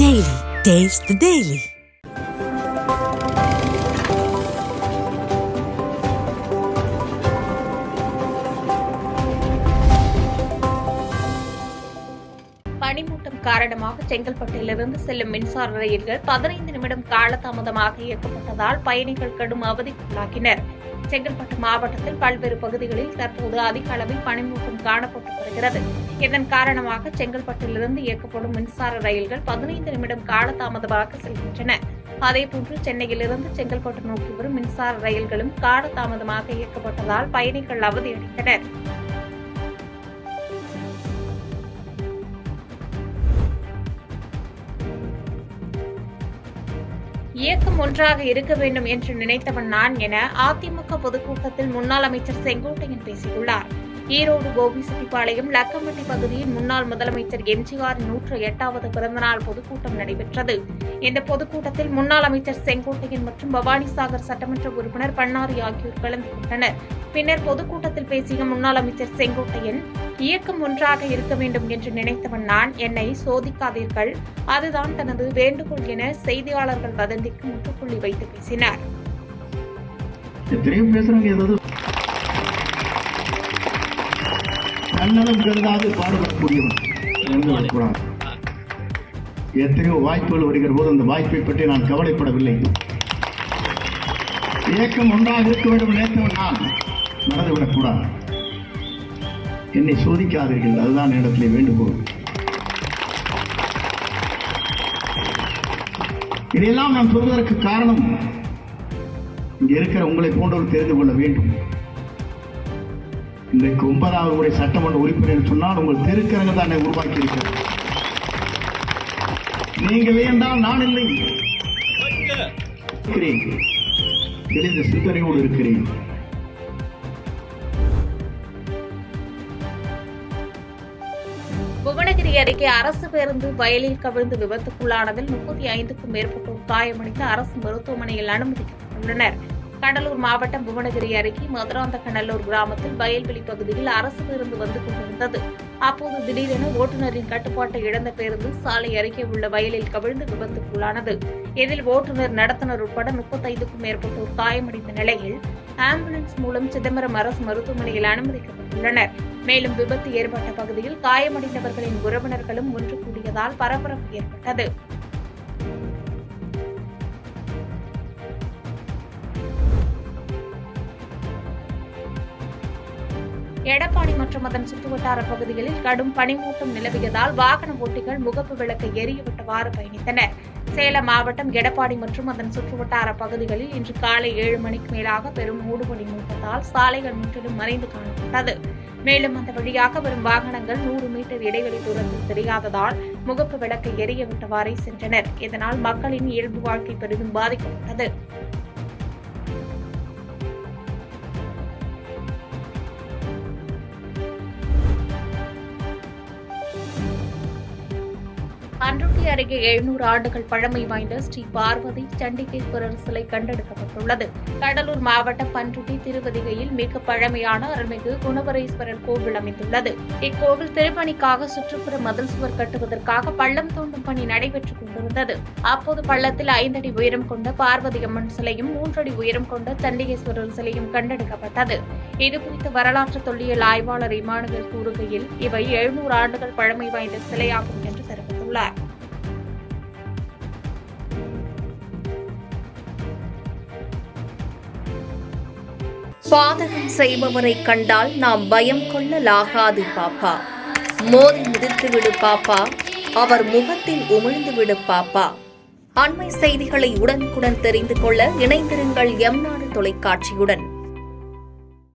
Daily. Taste the Daily. பனிமூட்டம் காரணமாக செங்கல்பட்டிலிருந்து செல்லும் மின்சார ரயில்கள் 15 நிமிடம் காலதாமதமாக இயக்கப்பட்டதால் பயணிகள் கடும் அவதிக்குள்ளாகினர். செங்கல்பட்டு மாவட்டத்தில் பல்வேறு பகுதிகளில் தற்போது அதிக அளவில் பனிமூட்டம் காணப்பட்டு வருகிறது. இதன் காரணமாக செங்கல்பட்டிலிருந்து இயக்கப்படும் மின்சார ரயில்கள் 15 நிமிடம் காலதாமதமாக செல்கின்றன. அதேபோன்று சென்னையிலிருந்து செங்கல்பட்டு நோக்கி வரும் மின்சார ரயில்களும் காலதாமதமாக இயக்கப்பட்டதால் பயணிகள் அவதியடைந்தனர். இயக்கம் ஒன்றாக இருக்க வேண்டும் என்று நினைத்தவன் நான் என அதிமுக பொதுக்கூட்டத்தில் முன்னாள் அமைச்சர் செங்கோட்டையன் பேசியுள்ளார். ஈரோடு கோபிசெட்டிப்பாளையம் லக்கம்பட்டி பகுதியில் முன்னாள் முதலமைச்சர் எம்ஜிஆர் 108வது பிறந்தநாள் பொதுக்கூட்டம் நடைபெற்றது. இந்த பொதுக்கூட்டத்தில் முன்னாள் அமைச்சர் செங்கோட்டையன் மற்றும் பவானிசாகர் சட்டமன்ற உறுப்பினர் பன்னாரி ஆகியோர் கலந்து கொண்டனர். பின்னர் பொதுக்கூட்டத்தில் பேசிய முன்னாள் அமைச்சர் செங்கோட்டையன், இயக்கம் ஒன்றாக இருக்க வேண்டும் என்று நினைத்தவன் நான், என்னை சோதிக்காதீர்கள், அதுதான் தனது வேண்டுகோள் என செய்தியாளர்கள் வதந்திக்கு முற்றுப்புள்ளி வைத்து பேசினார். தன்னலம் கருதாது பாடுபடக்கூடியவன். எத்தனையோ வாய்ப்புகள் வருகிற போது அந்த வாய்ப்பை பற்றி நான் கவலைப்படவில்லை. இயக்கம் ஒன்றாக இருக்க வேண்டும் நினைத்தவன் நான் நடந்துவிடக்கூடாது. என்னை சோதிக்காதீர்கள், அதுதான் இடத்திலே வேண்டுகோள். இதையெல்லாம் நான் சொல்வதற்கு காரணம், இங்கே இருக்கிற உங்களை போன்றவர் தெரிந்து கொள்ள வேண்டும். இன்றைக்கு 9வது முறை சட்டமன்ற உறுப்பினர் சொன்னால் உங்கள் தெருக்கரங்க தான் என்னை உருவாக்கி இருக்கிறது. நீங்கள் என்றால் நான் இல்லை, தெளிந்த சிந்தனையோடு இருக்கிறேன். புவனகிரி அருகே அரசு பேருந்து வயலில் கவிழ்ந்து விபத்துக்குள்ளானதில் 35க்கும் மேற்பட்டோர் காயமடைந்து அரசு மருத்துவமனையில் அனுமதிக்கப்பட்டுள்ளனர். கடலூர் மாவட்டம் புவனகிரி அருகே மதுராந்தகநல்லூர் கிராமத்தில் வயல்வெளி பகுதியில் அரசு பேருந்து வந்து கொண்டிருந்தது. அப்போது திடீரென ஓட்டுநரின் கட்டுப்பாட்டை இழந்த பேருந்து சாலை அருகே உள்ள வயலில் கவிழ்ந்து விபத்துக்குள்ளானது. இதில் ஓட்டுநர், நடத்துனர் உட்பட 35க்கும் மேற்பட்டோர் காயமடைந்த நிலையில் ஆம்புலன்ஸ் மூலம் சிதம்பரம் அரசு மருத்துவமனையில் அனுமதிக்கப்பட்டுள்ளனர். மேலும் விபத்து ஏற்பட்ட பகுதியில் காயமடைந்தவர்களின் உறவினர்களும் ஒன்று கூடியதால் பரபரப்பு ஏற்பட்டது. எடப்பாடி மற்றும் அதன் சுற்றுவட்டார பகுதிகளில் கடும் பனிமூட்டம் நிலவியதால் வாகன ஓட்டிகள் முகப்பு விளக்கை எரியவிட்டவாறு பயணித்தனர். சேலம் மாவட்டம் எடப்பாடி மற்றும் அதன் சுற்றுவட்டார பகுதிகளில் இன்று காலை 7 மணிக்கு மேலாக பெரும் மூடுபனி மூட்டத்தால் சாலைகள் முற்றிலும் மறைந்து காணப்பட்டது. மேலும் அந்த வழியாக வரும் வாகனங்கள் 100 மீட்டர் இடைவெளி தூரத்தில் தெரியாததால் முகப்பு விளக்கை எரியவிட்டவாறே சென்றனர். இதனால் மக்களின் இயல்பு வாழ்க்கை பெரிதும் பாதிக்கப்பட்டது. பண்ருட்டி அருகே 700 ஆண்டுகள் பழமை வாய்ந்த ஸ்ரீ பார்வதி சண்டிகேஸ்வரர் சிலை கண்டெடுக்கப்பட்டுள்ளது. கடலூர் மாவட்டம் பண்ருட்டி திருவதிகையில் மிக பழமையான அருள்மிகு குணவரேஸ்வரர் கோவில் அமைந்துள்ளது. இக்கோவில் திருப்பணிக்காக சுற்றுப்புற மதில் சுவர் கட்டுவதற்காக பள்ளம் தோண்டும் பணி நடைபெற்றுக் கொண்டிருந்தது. அப்போது பள்ளத்தில் 5 அடி உயரம் கொண்ட பார்வதி அம்மன் சிலையும் 3 அடி உயரம் கொண்ட சண்டிகேஸ்வரர் சிலையும் கண்டெடுக்கப்பட்டது. இதுகுறித்து வரலாற்று தொல்லியல் ஆய்வாளர் இமானுவேல் கூறுகையில், இவை 700 ஆண்டுகள் பழமை வாய்ந்த சிலையாகும் என்று தெரிவித்துள்ளார். பாதகம் செய்பவரை கண்டால் நாம் பயம் கொள்ளலாகாது பாப்பா. மோதி மிதித்துவிடு பாப்பா, அவர் முகத்தில் உமிழ்ந்துவிடு பாப்பா. அண்மை செய்திகளை உடனுக்குடன் தெரிந்து கொள்ள இணைந்திருங்கள் எம் நாடு தொலைக்காட்சியுடன்.